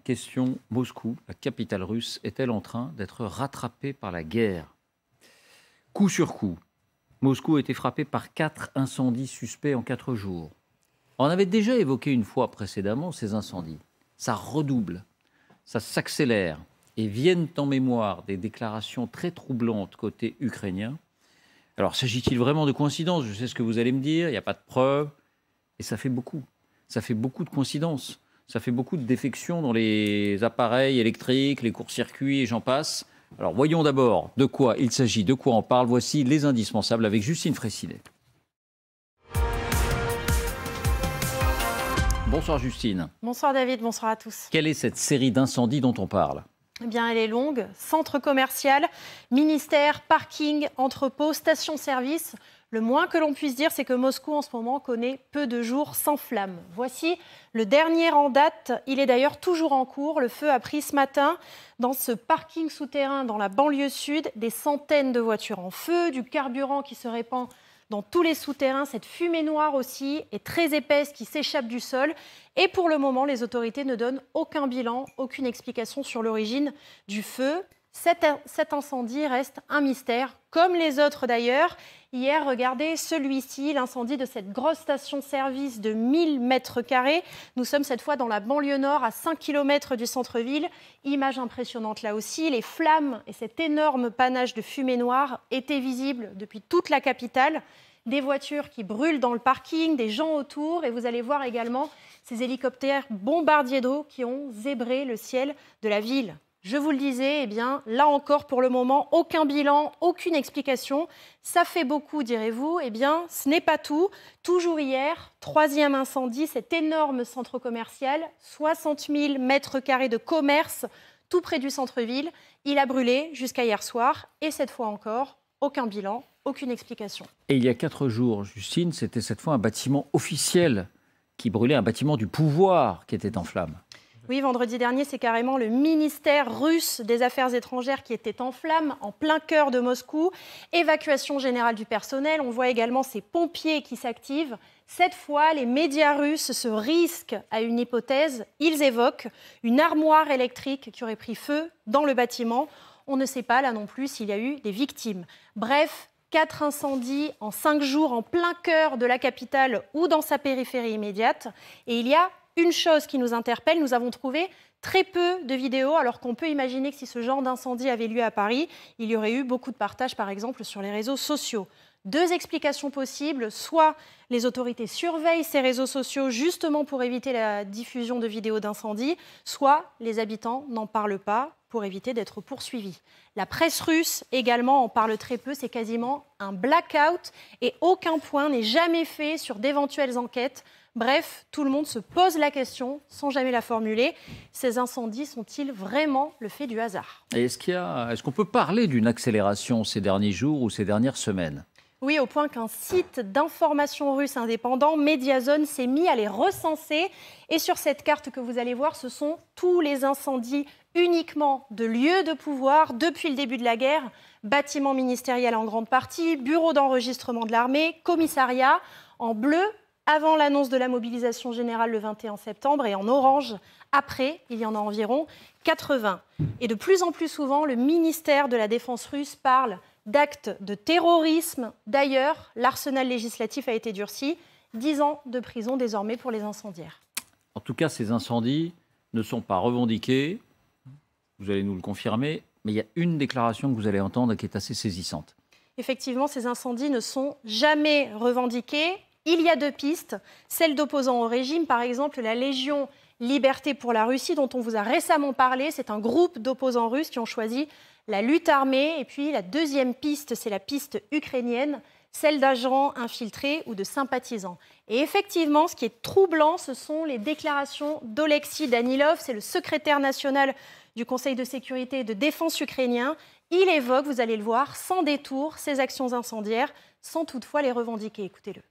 Question, Moscou, la capitale russe, est-elle en train d'être rattrapée par la guerre? Coup sur coup, Moscou a été frappé par 4 incendies suspects en 4 jours. On avait déjà évoqué une fois précédemment ces incendies. Ça redouble, ça s'accélère et viennent en mémoire des déclarations très troublantes côté ukrainien. Alors, s'agit-il vraiment de coïncidence? Je sais ce que vous allez me dire, il n'y a pas de preuves. Et ça fait beaucoup. Ça fait beaucoup de coïncidences. Ça fait beaucoup de défections dans les appareils électriques, les courts-circuits et j'en passe. Alors, voyons d'abord de quoi il s'agit, de quoi on parle. Voici les indispensables avec Justine Fraissinet. Bonsoir Justine. Bonsoir David, bonsoir à tous. Quelle est cette série d'incendies dont on parle? Eh bien, elle est longue. Centre commercial, ministère, parking, entrepôt, station-service. Le moins que l'on puisse dire, c'est que Moscou, en ce moment, connaît peu de jours sans flamme. Voici le dernier en date. Il est d'ailleurs toujours en cours. Le feu a pris ce matin dans ce parking souterrain dans la banlieue sud. Des centaines de voitures en feu, du carburant qui se répand dans tous les souterrains. Cette fumée noire aussi est très épaisse qui s'échappe du sol. Et pour le moment, les autorités ne donnent aucun bilan, aucune explication sur l'origine du feu. Cet incendie reste un mystère, comme les autres d'ailleurs. Hier, regardez celui-ci, l'incendie de cette grosse station-service de 1000 mètres carrés. Nous sommes cette fois dans la banlieue nord, à 5 km du centre-ville. Image impressionnante là aussi. Les flammes et cet énorme panache de fumée noire étaient visibles depuis toute la capitale. Des voitures qui brûlent dans le parking, des gens autour. Et vous allez voir également ces hélicoptères bombardiers d'eau qui ont zébré le ciel de la ville. Je vous le disais, eh bien, là encore, pour le moment, aucun bilan, aucune explication. Ça fait beaucoup, direz-vous. Eh bien, ce n'est pas tout. Toujours hier, 3e incendie, cet énorme centre commercial, 60 000 mètres carrés de commerce, tout près du centre-ville. Il a brûlé jusqu'à hier soir. Et cette fois encore, aucun bilan, aucune explication. Et il y a 4 jours, Justine, c'était cette fois un bâtiment officiel qui brûlait, un bâtiment du pouvoir qui était en flammes. Oui, vendredi dernier, c'est carrément le ministère russe des Affaires étrangères qui était en flammes, en plein cœur de Moscou. Évacuation générale du personnel. On voit également ces pompiers qui s'activent. Cette fois, les médias russes se risquent à une hypothèse. Ils évoquent une armoire électrique qui aurait pris feu dans le bâtiment. On ne sait pas, là non plus, s'il y a eu des victimes. Bref, 4 incendies en 5 jours en plein cœur de la capitale ou dans sa périphérie immédiate. Et il y a une chose qui nous interpelle, nous avons trouvé très peu de vidéos, alors qu'on peut imaginer que si ce genre d'incendie avait lieu à Paris, il y aurait eu beaucoup de partages, par exemple, sur les réseaux sociaux. 2 explications possibles, soit les autorités surveillent ces réseaux sociaux justement pour éviter la diffusion de vidéos d'incendie, soit les habitants n'en parlent pas pour éviter d'être poursuivis. La presse russe également en parle très peu, c'est quasiment un blackout et aucun point n'est jamais fait sur d'éventuelles enquêtes. Bref, tout le monde se pose la question sans jamais la formuler. Ces incendies sont-ils vraiment le fait du hasard? Et est-ce qu'on peut parler d'une accélération ces derniers jours ou ces dernières semaines? Oui, au point qu'un site d'information russe indépendant, Mediazone, s'est mis à les recenser. Et sur cette carte que vous allez voir, ce sont tous les incendies uniquement de lieux de pouvoir depuis le début de la guerre. Bâtiments ministériels en grande partie, bureaux d'enregistrement de l'armée, commissariats. En bleu, avant l'annonce de la mobilisation générale le 21 septembre et en orange, après, il y en a environ 80. Et de plus en plus souvent, le ministère de la Défense russe parle d'actes de terrorisme. D'ailleurs, l'arsenal législatif a été durci. 10 ans de prison désormais pour les incendiaires. En tout cas, ces incendies ne sont pas revendiqués. Vous allez nous le confirmer. Mais il y a une déclaration que vous allez entendre qui est assez saisissante. Effectivement, ces incendies ne sont jamais revendiqués. Il y a 2 pistes. Celle d'opposants au régime, par exemple la Légion Liberté pour la Russie, dont on vous a récemment parlé. C'est un groupe d'opposants russes qui ont choisi la lutte armée. Et puis la 2e piste, c'est la piste ukrainienne, celle d'agents infiltrés ou de sympathisants. Et effectivement, ce qui est troublant, ce sont les déclarations d'Oleksiy Danilov, c'est le secrétaire national du Conseil de sécurité et de défense ukrainien. Il évoque, vous allez le voir, sans détour, ces actions incendiaires, sans toutefois les revendiquer. Écoutez-le.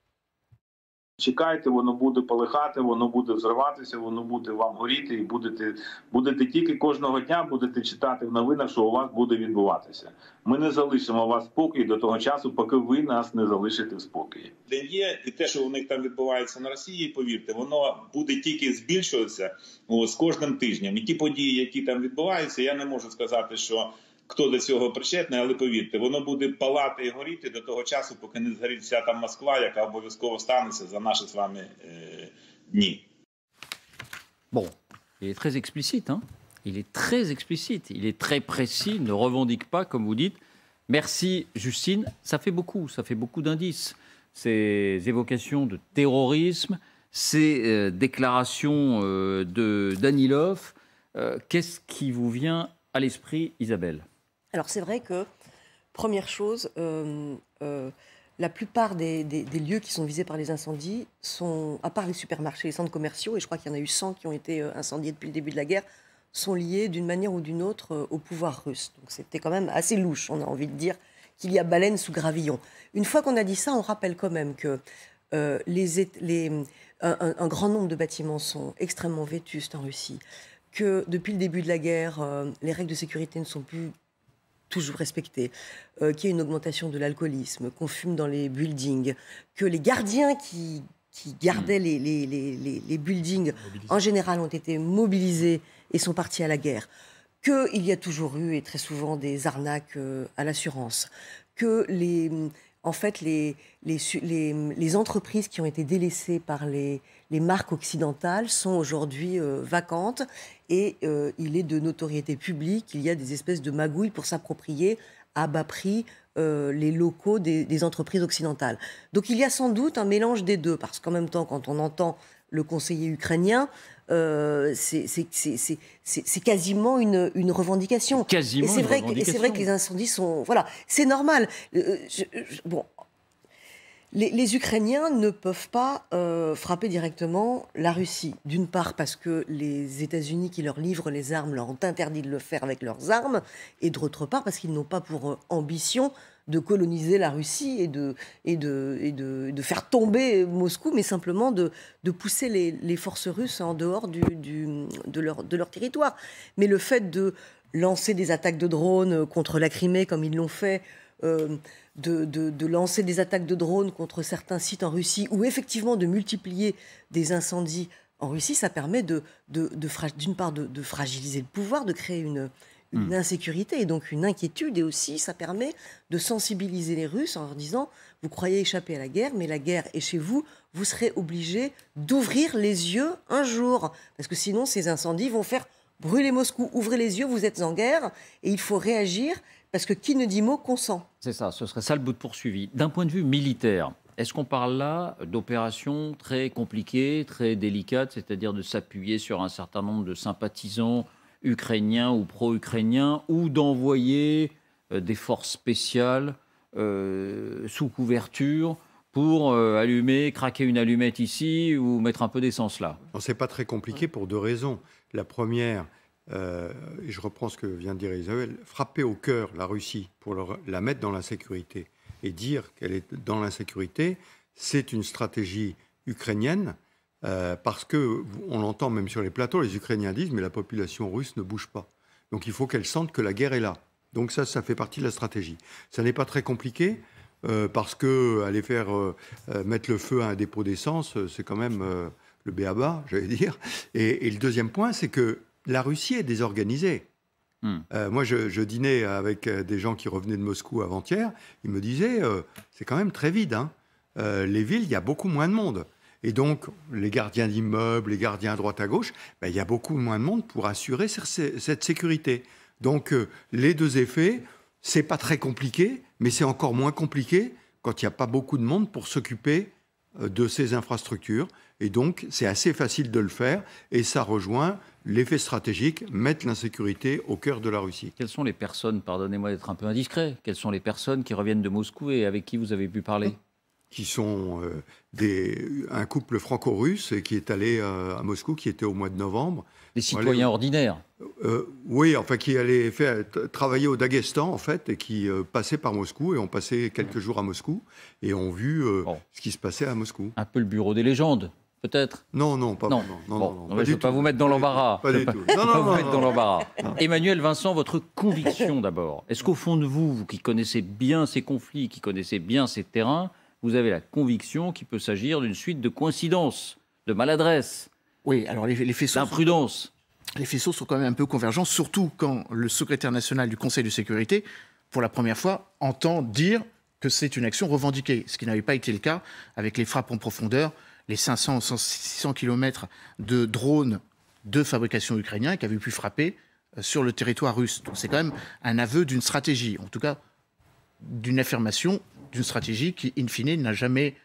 Чекайте, воно буде полихати, воно буде взриватися, воно буде вам горіти, і будете тільки кожного дня будете читати в новинах, що у вас буде відбуватися. Ми не залишимо вас в спокій до того часу, поки ви нас не залишите в спокої. Де є, і те, що у них там відбувається на Росії, повірте, воно буде тільки збільшуватися з кожним тижнем. І ті події, які там відбуваються, я не можу сказати, що хто до цього причетний, але повірте, воно буде палати і горіти до того часу, поки не згорить вся там Москва, яка обов'язково станеться за наші з вами дні. Bon, il est très explicite, hein. Il est très explicite, il est très précis, il ne revendique pas, comme vous dites. Merci, Justine. Ça fait beaucoup d'indices. Ces évocations de terrorisme, ces déclarations de Danilov. Qu'est-ce qui vous vient à l'esprit, Isabelle? Alors c'est vrai que, première chose, la plupart des lieux qui sont visés par les incendies sont, à part les supermarchés, les centres commerciaux, et je crois qu'il y en a eu 100 qui ont été incendiés depuis le début de la guerre, sont liés d'une manière ou d'une autre au pouvoir russe. Donc c'était quand même assez louche, on a envie de dire qu'il y a baleine sous gravillon. Une fois qu'on a dit ça, on rappelle quand même que un grand nombre de bâtiments sont extrêmement vétustes en Russie, que depuis le début de la guerre, les règles de sécurité ne sont plus toujours respectées, qu'il y a une augmentation de l'alcoolisme, qu'on fume dans les buildings, que les gardiens qui gardaient les buildings, en général, ont été mobilisés et sont partis à la guerre, qu'il y a toujours eu, et très souvent, des arnaques à l'assurance, que en fait, les entreprises qui ont été délaissées par les marques occidentales sont aujourd'hui vacantes et il est de notoriété publique qu'il y a des espèces de magouilles pour s'approprier à bas prix les locaux des entreprises occidentales. Donc il y a sans doute un mélange des deux, parce qu'en même temps, quand on entend le conseiller ukrainien, c'est quasiment une revendication. Quasiment et c'est vrai que les incendies sont... Voilà, c'est normal. Bon, les Ukrainiens ne peuvent pas frapper directement la Russie. D'une part parce que les États-Unis qui leur livrent les armes leur ont interdit de le faire avec leurs armes, et d'autre part parce qu'ils n'ont pas pour ambition de coloniser la Russie et de faire tomber Moscou, mais simplement de pousser les forces russes en dehors de leur territoire. Mais le fait de lancer des attaques de drones contre la Crimée, comme ils l'ont fait, de lancer des attaques de drones contre certains sites en Russie, ou effectivement de multiplier des incendies en Russie, ça permet d'une part de fragiliser le pouvoir, de créer une insécurité et donc une inquiétude, et aussi ça permet de sensibiliser les Russes en leur disant vous croyez échapper à la guerre, mais la guerre est chez vous, vous serez obligés d'ouvrir les yeux un jour, parce que sinon ces incendies vont faire brûler Moscou. Ouvrez les yeux, vous êtes en guerre et il faut réagir, parce que qui ne dit mot consent. C'est ça, ce serait ça le bout de poursuivi. D'un point de vue militaire, est-ce qu'on parle là d'opérations très compliquées, très délicates, c'est-à-dire de s'appuyer sur un certain nombre de sympathisants ukrainiens ou pro-ukrainiens, ou d'envoyer des forces spéciales sous couverture pour craquer une allumette ici ou mettre un peu d'essence là? C'est pas très compliqué pour deux raisons. La première, et je reprends ce que vient de dire Isabelle, frapper au cœur la Russie pour la mettre dans l'insécurité et dire qu'elle est dans l'insécurité, c'est une stratégie ukrainienne. Parce que, on l'entend même sur les plateaux, les Ukrainiens disent mais la population russe ne bouge pas. Donc il faut qu'elle sente que la guerre est là. Donc ça fait partie de la stratégie. Ça n'est pas très compliqué, parce que aller faire mettre le feu à un dépôt d'essence, c'est quand même le b.a.-ba, j'allais dire. Et le deuxième point, c'est que la Russie est désorganisée. Moi, je dînais avec des gens qui revenaient de Moscou avant-hier. Ils me disaient c'est quand même très vide, hein. Les villes, il y a beaucoup moins de monde. Et donc, les gardiens d'immeubles, les gardiens à droite à gauche, il y a beaucoup moins de monde pour assurer cette sécurité. Donc, les deux effets, c'est pas très compliqué, mais c'est encore moins compliqué quand il n'y a pas beaucoup de monde pour s'occuper de ces infrastructures. Et donc, c'est assez facile de le faire, et ça rejoint l'effet stratégique, mettre l'insécurité au cœur de la Russie. Quelles sont les personnes, pardonnez-moi d'être un peu indiscret, quelles sont les personnes qui reviennent de Moscou et avec qui vous avez pu parler ? Qui sont un couple franco-russe qui est allé à Moscou, qui était au mois de novembre. Des citoyens ordinaires. Oui, enfin qui allait travailler au Daghestan en fait et qui passait par Moscou et ont passé quelques jours à Moscou et ont vu ce qui se passait à Moscou. Un peu le bureau des légendes, peut-être? Non, pas non. Je ne vais pas vous mettre dans l'embarras. Pas du tout. Dans l'embarras. Emmanuel Vincent, votre conviction d'abord. Est-ce qu'au fond de vous, vous qui connaissez bien ces conflits, qui connaissez bien ces terrains, vous avez la conviction qu'il peut s'agir d'une suite de coïncidences, de maladresses, oui, alors les faisceaux, d'imprudence? Les faisceaux sont quand même un peu convergents, surtout quand le secrétaire national du Conseil de sécurité, pour la première fois, entend dire que c'est une action revendiquée, ce qui n'avait pas été le cas avec les frappes en profondeur, les 500 ou 600 km de drones de fabrication ukrainienne qui avaient pu frapper sur le territoire russe. Donc c'est quand même un aveu d'une stratégie, en tout cas d'une affirmation d'une stratégie qui, in fine, n'a jamais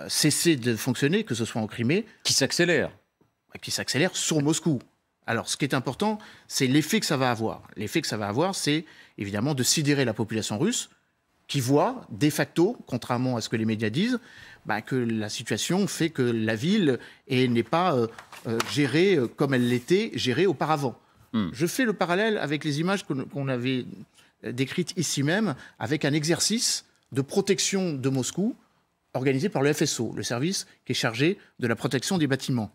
cessé de fonctionner, que ce soit en Crimée. Qui s'accélère sur Moscou. Alors, ce qui est important, c'est l'effet que ça va avoir. L'effet que ça va avoir, c'est évidemment de sidérer la population russe qui voit, de facto, contrairement à ce que les médias disent, que la situation fait que la ville n'est pas gérée comme elle l'était gérée auparavant. Je fais le parallèle avec les images qu'on avait décrites ici même, avec un exercice de protection de Moscou organisé par le FSO, le service qui est chargé de la protection des bâtiments.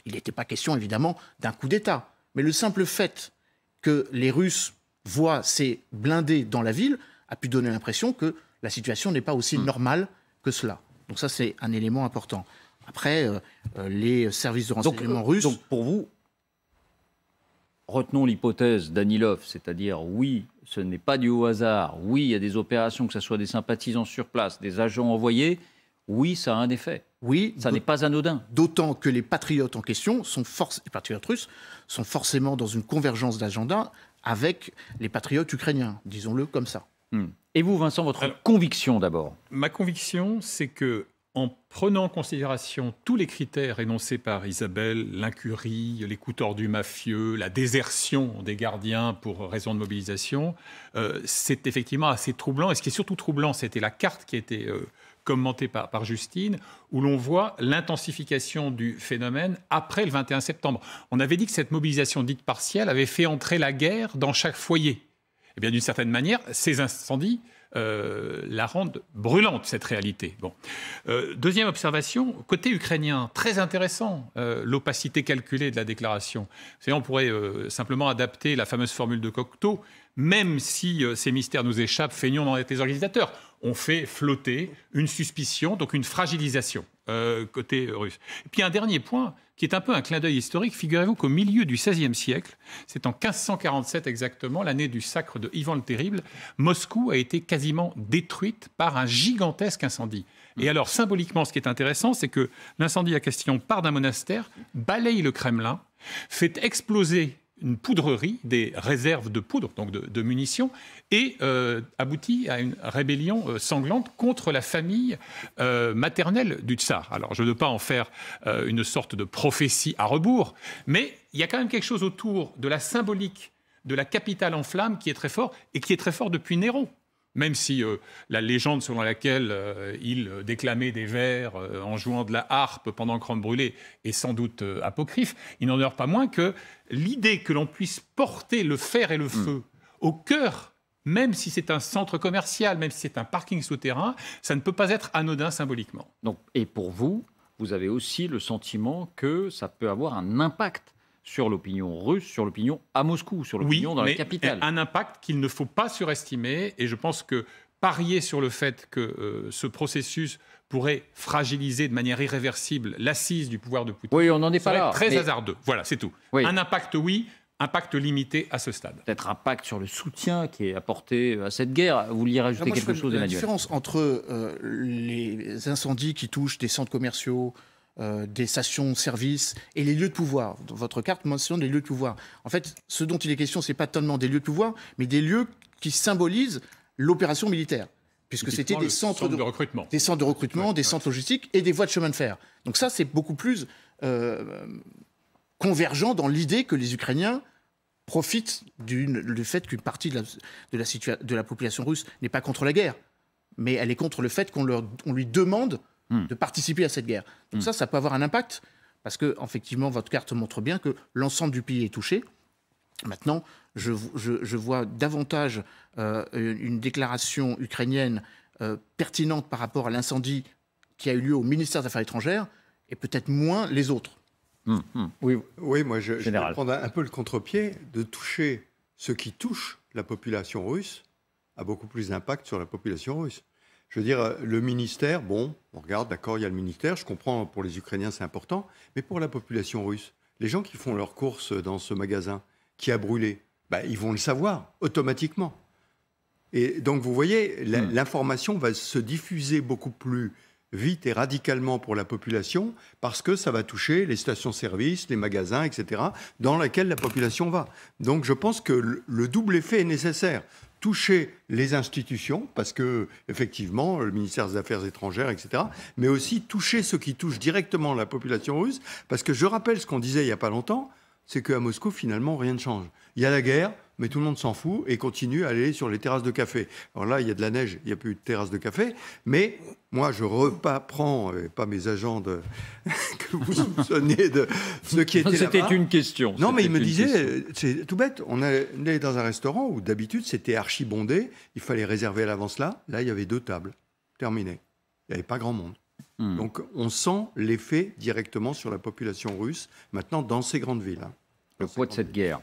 Il n'était pas question, évidemment, d'un coup d'État. Mais le simple fait que les Russes voient ces blindés dans la ville a pu donner l'impression que la situation n'est pas aussi normale que cela. Donc ça, c'est un élément important. Après, les services de renseignement russes... Donc pour vous, retenons l'hypothèse d'Anilov, c'est-à-dire oui, ce n'est pas dû au hasard, oui, il y a des opérations, que ce soit des sympathisants sur place, des agents envoyés, oui, ça a un effet. Oui, ça n'est pas anodin. D'autant que les patriotes en question, les patriotes russes, sont forcément dans une convergence d'agenda avec les patriotes ukrainiens, disons-le comme ça. Et vous, Vincent, votre conviction d'abord? Ma conviction, c'est que en prenant en considération tous les critères énoncés par Isabelle, l'incurie, les coups tordus mafieux, la désertion des gardiens pour raison de mobilisation, c'est effectivement assez troublant. Et ce qui est surtout troublant, c'était la carte qui a été commentée par Justine, où l'on voit l'intensification du phénomène après le 21 septembre. On avait dit que cette mobilisation dite partielle avait fait entrer la guerre dans chaque foyer. Eh bien, d'une certaine manière, ces incendies la rendent brûlante, cette réalité. Bon. Deuxième observation, côté ukrainien, très intéressant, l'opacité calculée de la déclaration. Vous savez, on pourrait simplement adapter la fameuse formule de Cocteau, même si ces mystères nous échappent, feignons d'en être les organisateurs. On fait flotter une suspicion, donc une fragilisation côté russe. Et puis un dernier point, qui est un peu un clin d'œil historique. Figurez-vous qu'au milieu du XVIe siècle, c'est en 1547 exactement, l'année du sacre de Ivan le Terrible, Moscou a été quasiment détruite par un gigantesque incendie. Et alors, symboliquement, ce qui est intéressant, c'est que l'incendie à question part d'un monastère, balaye le Kremlin, fait exploser une poudrerie, des réserves de poudre, donc de munitions, et aboutit à une rébellion sanglante contre la famille maternelle du tsar. Alors, je ne veux pas en faire une sorte de prophétie à rebours, mais il y a quand même quelque chose autour de la symbolique de la capitale en flammes qui est très fort, et qui est très fort depuis Néron. Même si la légende selon laquelle il déclamait des vers en jouant de la harpe pendant que Rome brûlait est sans doute apocryphe, il n'en demeure pas moins que l'idée que l'on puisse porter le fer et le feu au cœur, même si c'est un centre commercial, même si c'est un parking souterrain, ça ne peut pas être anodin symboliquement. Donc, et pour vous, vous avez aussi le sentiment que ça peut avoir un impact sur l'opinion russe, sur l'opinion à Moscou, sur l'opinion dans la capitale. Un impact qu'il ne faut pas surestimer, et je pense que parier sur le fait que ce processus pourrait fragiliser de manière irréversible l'assise du pouvoir de Poutine, oui, on n'en est pas là, très hasardeux. Voilà, c'est tout. Oui. Un impact, oui, impact limité à ce stade. Peut-être un impact sur le soutien qui est apporté à cette guerre. Vous vouliez rajouter quelque chose, Emmanuel? La différence entre les incendies qui touchent des centres commerciaux, des stations-service et les lieux de pouvoir. Votre carte mentionne les lieux de pouvoir. En fait, ce dont il est question, ce n'est pas tellement des lieux de pouvoir, mais des lieux qui symbolisent l'opération militaire. Puisque c'était des centres de recrutement. Des centres de recrutement, des centres logistiques et des voies de chemin de fer. Donc ça, c'est beaucoup plus convergent dans l'idée que les Ukrainiens profitent du fait qu'une partie de la population russe n'est pas contre la guerre, mais elle est contre le fait qu'on lui demande de participer à cette guerre. Donc ça peut avoir un impact, parce que, effectivement, votre carte montre bien que l'ensemble du pays est touché. Maintenant, je vois davantage une déclaration ukrainienne pertinente par rapport à l'incendie qui a eu lieu au ministère des Affaires étrangères et peut-être moins les autres. Oui, moi je vais Général. prendre un peu le contre-pied. De toucher ce qui touche la population russe a beaucoup plus d'impact sur la population russe. Je veux dire, le ministère, bon, on regarde, d'accord, il y a le ministère, je comprends, pour les Ukrainiens c'est important, mais pour la population russe, les gens qui font leurs courses dans ce magasin qui a brûlé, bah, ils vont le savoir automatiquement. Et donc vous voyez, l'information va se diffuser beaucoup plus vite et radicalement pour la population parce que ça va toucher les stations-service, les magasins, etc., dans lesquels la population va. Donc je pense que le double effet est nécessaire. Toucher les institutions, parce que effectivement, le ministère des Affaires étrangères, etc., mais aussi toucher ceux qui touchent directement la population russe, parce que je rappelle ce qu'on disait il n'y a pas longtemps, c'est qu'à Moscou, finalement, rien ne change. Il y a la guerre, mais tout le monde s'en fout et continue à aller sur les terrasses de café. Alors là, il y a de la neige, il n'y a plus de terrasses de café, mais moi, je reprends, pas mes agents que vous soupçonnez de ceux qui étaient là-bas. C'était une question. Non, mais il me C'était une disait, c'est tout bête, on allait dans un restaurant où d'habitude c'était archi bondé, il fallait réserver à l'avance là. Là, il y avait 2 tables, terminé. Il n'y avait pas grand monde. Donc on sent l'effet directement sur la population russe, maintenant dans ces grandes villes. Le poids de cette guerre.